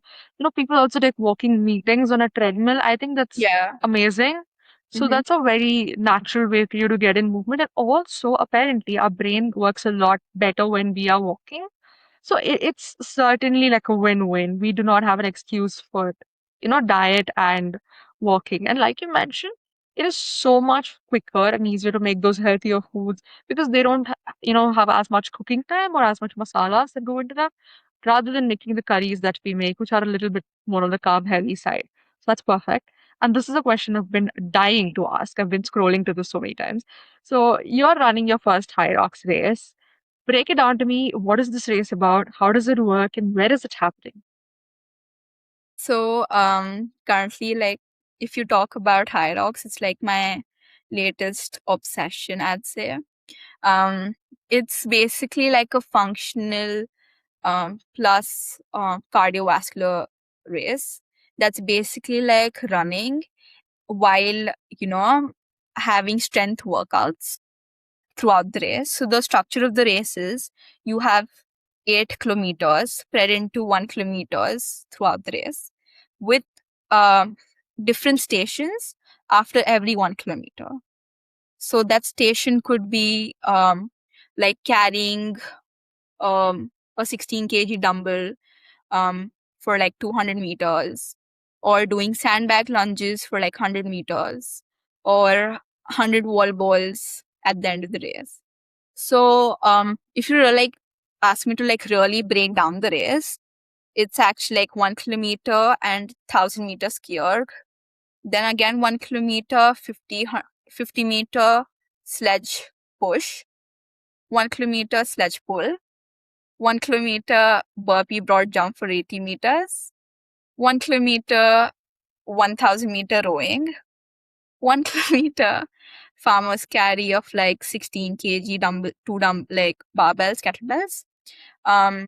People also take walking meetings on a treadmill. I think that's Yeah. amazing. So Hmm. that's a very natural way for you to get in movement. And also, apparently, our brain works a lot better when we are walking. So it's certainly like a win-win. We do not have an excuse for, diet and walking. And like you mentioned, it is so much quicker and easier to make those healthier foods because they don't, have as much cooking time or as much masalas that go into them, rather than making the curries that we make, which are a little bit more on the carb heavy side. So that's perfect. And this is a question I've been dying to ask. I've been scrolling to this so many times. So you're running your first Hyrox race. Break it down to me. What is this race about? How does it work? And where is it happening? So currently, like, if you talk about Hyrox, it's like my latest obsession, I'd say. um it's basically like a functional plus cardiovascular race, that's basically like running while having strength workouts throughout the race. So the structure of the race is, you have 8 kilometers spread into 1 kilometers throughout the race, with um, different stations after every 1 kilometer. So that station could be like carrying a 16 kg dumbbell for like 200 meters, or doing sandbag lunges for like 100 meters, or 100 wall balls at the end of the race. So if you like ask me to like really break down the race, it's actually like 1 kilometer and 1,000 meter skier, then again 1 kilometer, 50 meter sledge push, 1 kilometer sledge pull, 1 kilometer burpee broad jump for 80 meters, 1 kilometer, 1,000 meter rowing, 1 kilometer farmer's carry of like 16 kg dumbbell, like barbells, kettlebells. Um,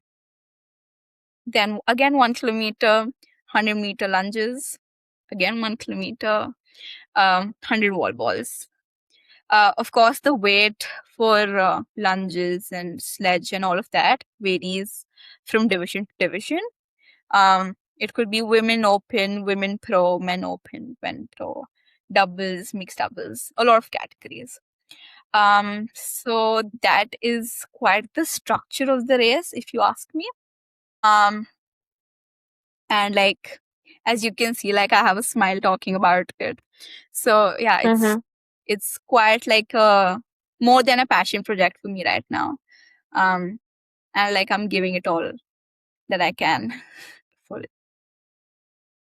then again 1 kilometer, 100 meter lunges, again 1 kilometer, 100 wall balls. Of course, the weight for lunges and sledge and all of that varies from division to division. It could be women open, women pro, men open, men pro, doubles, mixed doubles, a lot of categories. So that is quite the structure of the race, if you ask me. Um, and like, as you can see, like I have a smile talking about it. So yeah, Mm-hmm. it's quite like a more than a passion project for me right now. Um, and like I'm giving it all that I can for it.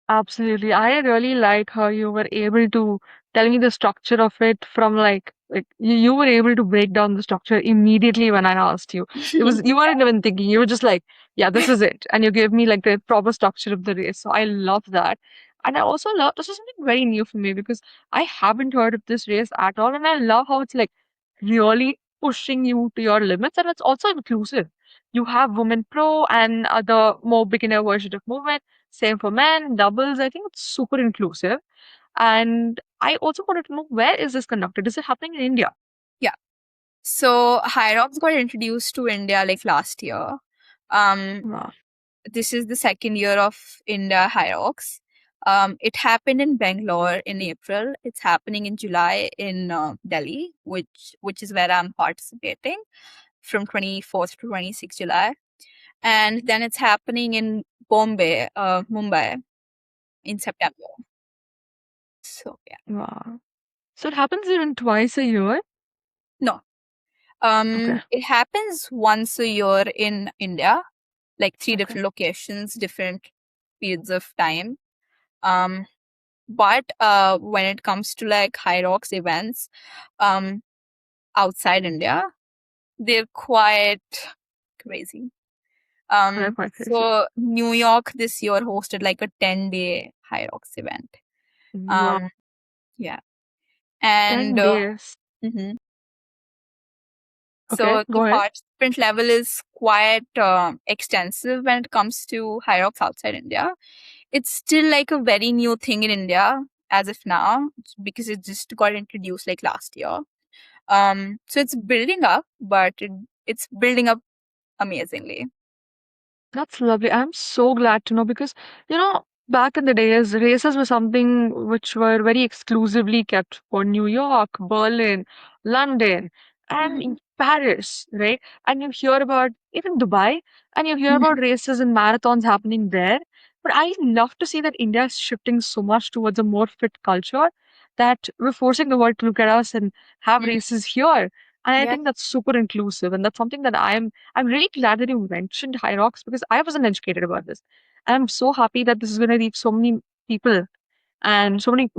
Absolutely. I really like how you were able to tell me the structure of it from like Like you were able to break down the structure immediately when I asked you. It was you weren't even thinking. You were just like, yeah, this is it. And you gave me like the proper structure of the race. So I love that. And I also love this is something very new for me because I haven't heard of this race at all. And I love how it's like really pushing you to your limits and it's also inclusive. You have women pro and other more beginner version of movement. Same for men, doubles. I think it's super inclusive. And I also wanted to know where is this conducted? Is it happening in India? Yeah. So Hyrox got introduced to India like last year. Um, Wow. this is the second year of India Hyrox. It happened in Bangalore in April. It's happening in July in Delhi, which is where I'm participating from 24th to 26th July. And then it's happening in Mumbai in September. So yeah. Wow. So it happens even twice a year? No. Okay. It happens once a year in India, like three Okay. different locations, different periods of time. Um, but when it comes to like Hyrox events, um, outside India, they're quite crazy. They're quite crazy. So New York this year hosted like a 10-day Hyrox event. Um, Wow. yeah, and 10 days. mhm. Okay, So the go ahead. participant level is quite extensive when it comes to Hyrox outside India. It's still like a very new thing in India as of now because it just got introduced like last year. So it's building up, but it's building up amazingly. That's lovely. I'm so glad to know because, back in the days, races were something which were very exclusively kept for New York, Berlin, London, and in Mhm. Paris, right? And you hear about even Dubai, and you hear about Mhm. races and marathons happening there. But I love to see that India is shifting so much towards a more fit culture that we're forcing the world to look at us and have Mm. races here. And I Yeah. think that's super inclusive, and that's something that I'm really glad that you mentioned Hyrox because I wasn't educated about this. And I'm so happy that this is going to reach so many people and so many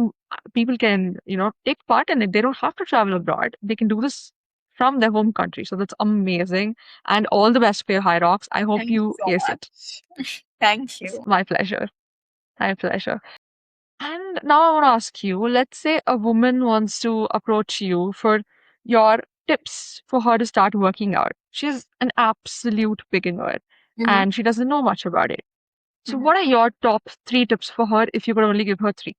people can, take part in it. They don't have to travel abroad. They can do this from their home country. So that's amazing. And all the best for your Hyrox. I hope Thank you you so ace it. much. Thank It's you. my pleasure. My pleasure. And now I want to ask you, let's say a woman wants to approach you for your tips for her to start working out. She's an absolute beginner Hmm. and she doesn't know much about it. So Hmm. what are your top three tips for her if you could only give her three?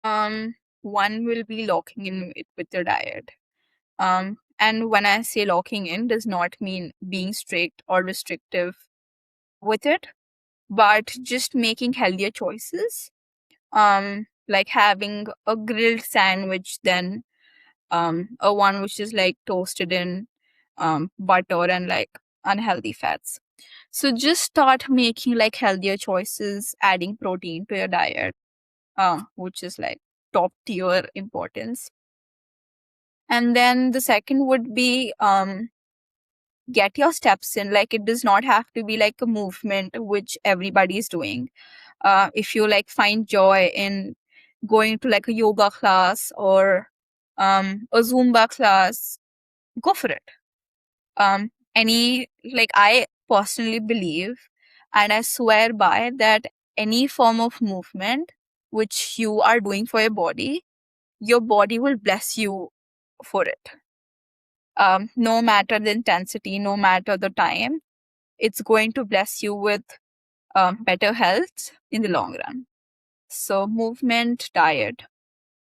Um, One will be locking in with your diet. And when I say locking in, does not mean being strict or restrictive with it, but just making healthier choices. Like having a grilled sandwich, then a one which is like toasted in butter and like unhealthy fats. So just start making like healthier choices, adding protein to your diet, which is like top tier importance. And then the second would be get your steps in. Like it does not have to be like a movement which everybody is doing. If you like find joy in going to like a yoga class or a Zumba class, go for it. Any like I personally believe and I swear by that any form of movement which you are doing for your body will bless you for it. No matter the intensity, no matter the time, it's going to bless you with better health in the long run. So movement, diet,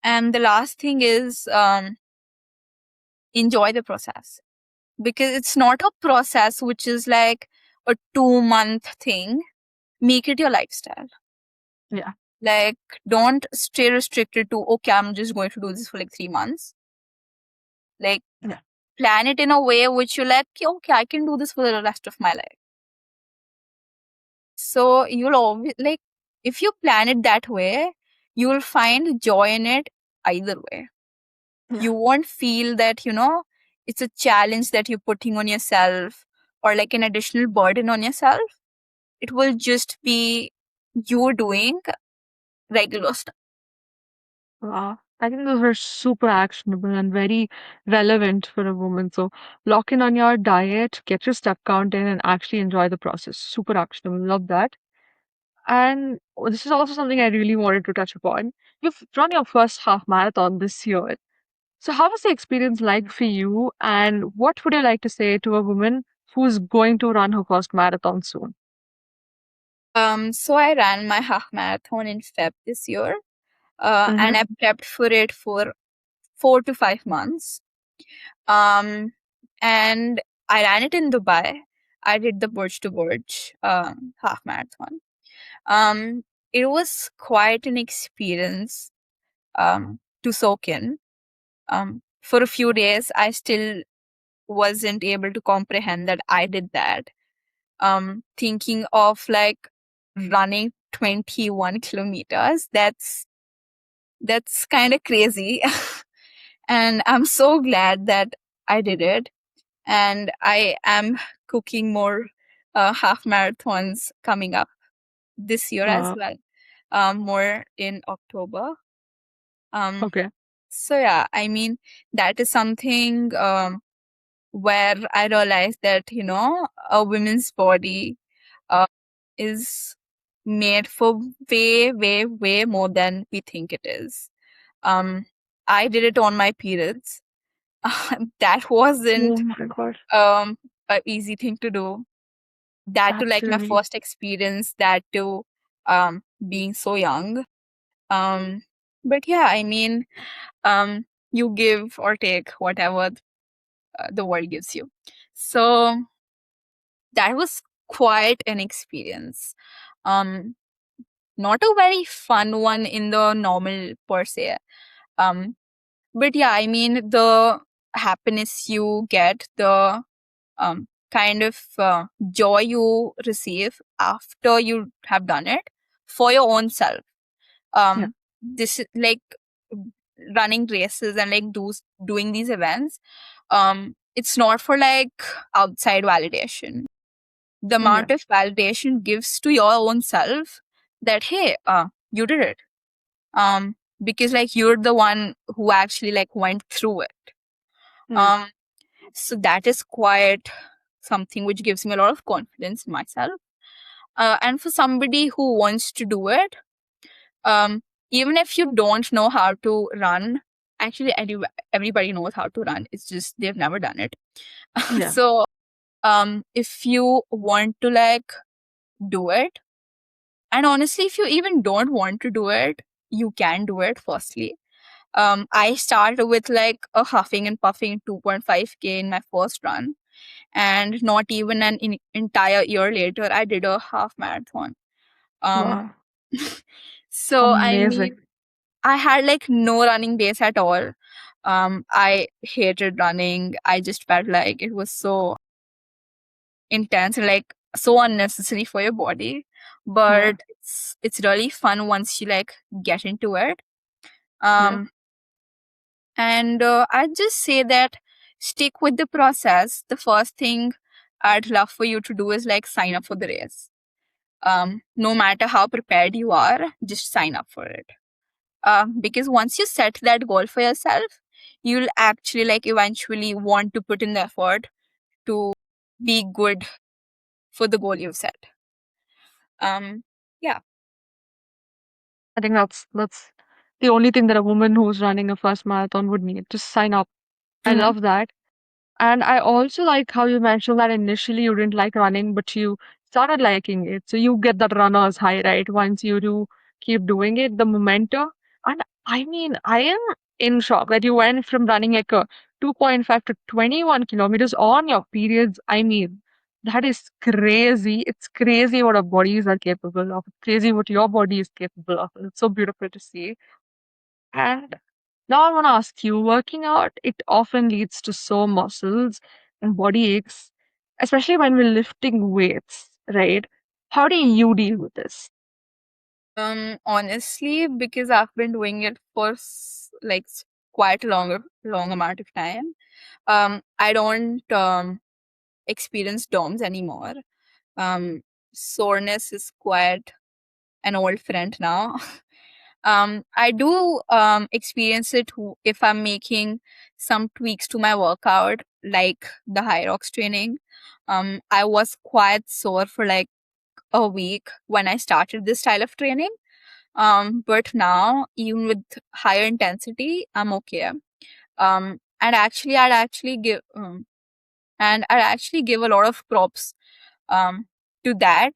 and the last thing is enjoy the process, because it's not a process which is like a 2 month thing. Make it your lifestyle. Yeah, Like don't stay restricted to, okay, I'm just going to do this for like 3 months. Like yeah, plan it in a way which you're like, okay, I can do this for the rest of my life. So you'll always like, if you plan it that way, you will find joy in it either way. yeah. You won't feel that, it's a challenge that you're putting on yourself or like an additional burden on yourself. It will just be you doing regular stuff. Wow. I think those are super actionable and very relevant for a woman. So lock in on your diet, get your step count in, and actually enjoy the process. Super actionable. Love that. And this is also something I really wanted to touch upon. You've run your first half marathon this year. So how was the experience like for you? And what would you like to say to a woman who's going to run her first marathon soon? So I ran my half marathon in Feb this year, Mm-hmm. and I prepped for it for 4 to 5 months. Um, and I ran it in Dubai. I did the Burj to Burj half marathon. Um, it was quite an experience to soak in. For a few days, I still wasn't able to comprehend that I did that. Thinking of like running 21 kilometers, that's kind of crazy. And I'm so glad that I did it. And I am cooking more half marathons coming up this year as Uh, well, more in October. Um, okay. so yeah, I mean, that is something where I realized that, a woman's body uh, is made for way, way, way more than we think it is. Um, I did it on my periods. That Oh wasn't my God. um a easy thing to do. That to like my Absolutely. first experience, that to being so young. Um, but yeah, I mean, you give or take whatever the world gives you. So that was quite an experience. Um, Not a very fun one in the normal per se. Um, but yeah, I mean the happiness you get, the kind of joy you receive after you have done it for your own self. Yeah. This is like running races and like doing these events. It's not for like outside validation. The Yeah. amount of validation gives to your own self that hey, you did it. Because like you're the one who actually like went through it. Mm. Um, so that is quite something which gives me a lot of confidence in myself. And for somebody who wants to do it, um, even if you don't know how to run, actually everybody knows how to run. It's just they've never done it. Yeah. So if you want to like do it, and honestly, if you even don't want to do it, you can do it. Firstly, I started with like a huffing and puffing 2.5K in my first run, and not even an entire year later, I did a half marathon. Um, Wow. so I Amazing. mean, I had like no running base at all. I hated running. I just felt like it was so intense and like so unnecessary for your body. Yeah. But it's really fun once you like get into it. Yeah. Um, and I'd just say that stick with the process. The first thing I'd love for you to do is like sign up for the race. No matter how prepared you are, just sign up for it. Because once you set that goal for yourself, you'll actually like eventually want to put in the effort to be good for the goal you've set. Um, yeah. I think that's the only thing that a woman who's running a first marathon would need. Just sign up. I Mhm. love that. And I also like how you mentioned that initially you didn't like running, but you started liking it. So you get that runner's high, right? Once you do keep doing it, the momentum. And I mean, I am in shock that you went from running like a 2.5 to 21 kilometers on your periods. I mean, that is crazy. It's crazy what our bodies are capable of. It's crazy what your body is capable of. It's so beautiful to see. And now I want to ask you, working out, it often leads to sore muscles and body aches, especially when we're lifting weights, right? How do you deal with this? Honestly, because I've been doing it for quite a long amount of time, I don't experience DOMS anymore. Um, Soreness is quite an old friend now. I do experience it if I'm making some tweaks to my workout, like the Hyrox training. I was quite sore for like a week when I started this style of training. But now, even with higher intensity, I'm okay. And actually, I'd actually give a lot of props um to that,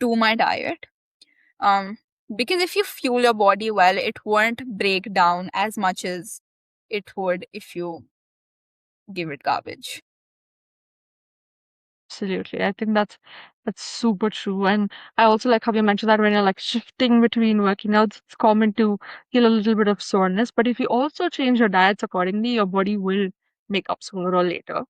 to my diet. Um, because if you fuel your body well, it won't break down as much as it would if you give it garbage. Absolutely. I think that's super true. And I also like how you mentioned that when you're like shifting between working outs, it's common to feel a little bit of soreness. But if you also change your diets accordingly, your body will make up sooner or later.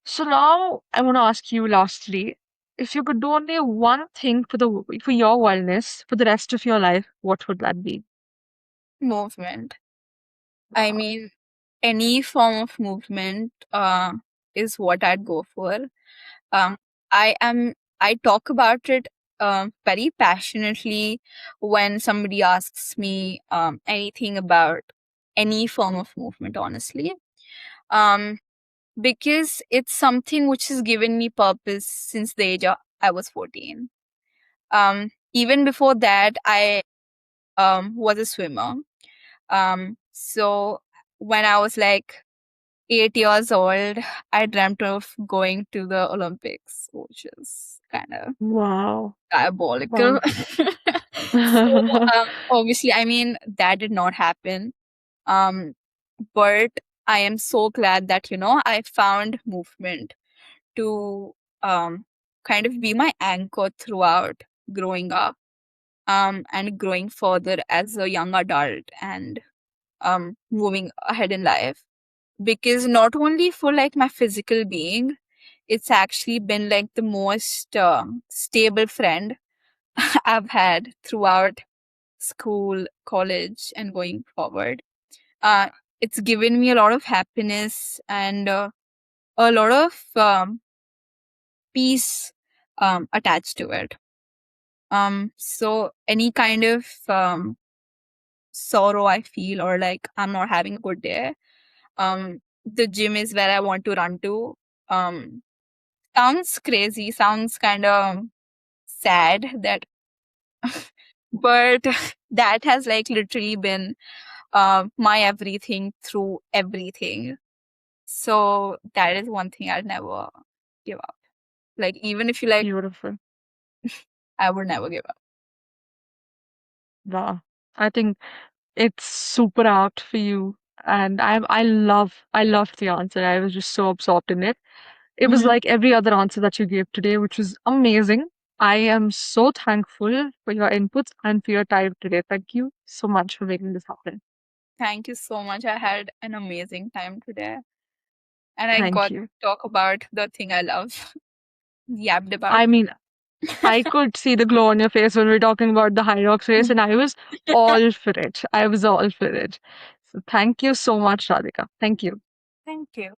So now I want to ask you lastly, if you could do only one thing for your wellness for the rest of your life, what would that be? Movement. I Wow. mean, any form of movement is what I'd go for. Um, I talk about it very passionately when somebody asks me anything about any form of movement, honestly. Um, because it's something which has given me purpose since the age of I was 14. Even before that, I was a swimmer. So when I was like 8 years old, I dreamt of going to the Olympics, which is kind of Wow. diabolical. Wow. So obviously, I mean, that did not happen. Um, but I am so glad that I found movement to kind of be my anchor throughout growing up, and growing further as a young adult, and moving ahead in life. Because not only for like my physical being, it's actually been like the most stable friend I've had throughout school, college, and going forward. uh, it's given me a lot of happiness and a lot of peace attached to it. So any kind of sorrow I feel, or like I'm not having a good day, the gym is where I want to run to. um Sounds crazy, sounds kind of sad that but that has like literally been my everything through everything. So that is one thing I'd never give up. Like even if you like, Beautiful. I would never give up. Wow. I think it's super apt for you. And I loved the answer. I was just so absorbed in it. It was Mhm. like every other answer that you gave today, which was amazing. I am so thankful for your inputs and for your time today. Thank you so much for making this happen. Thank you so much. I had an amazing time today, and I Thank got you. to talk about the thing I love. Yapped about. I mean, I could see the glow on your face when we were talking about the Hyrox race, and I was all for it. I was all for it. So thank you so much, Radhika. Thank you. Thank you.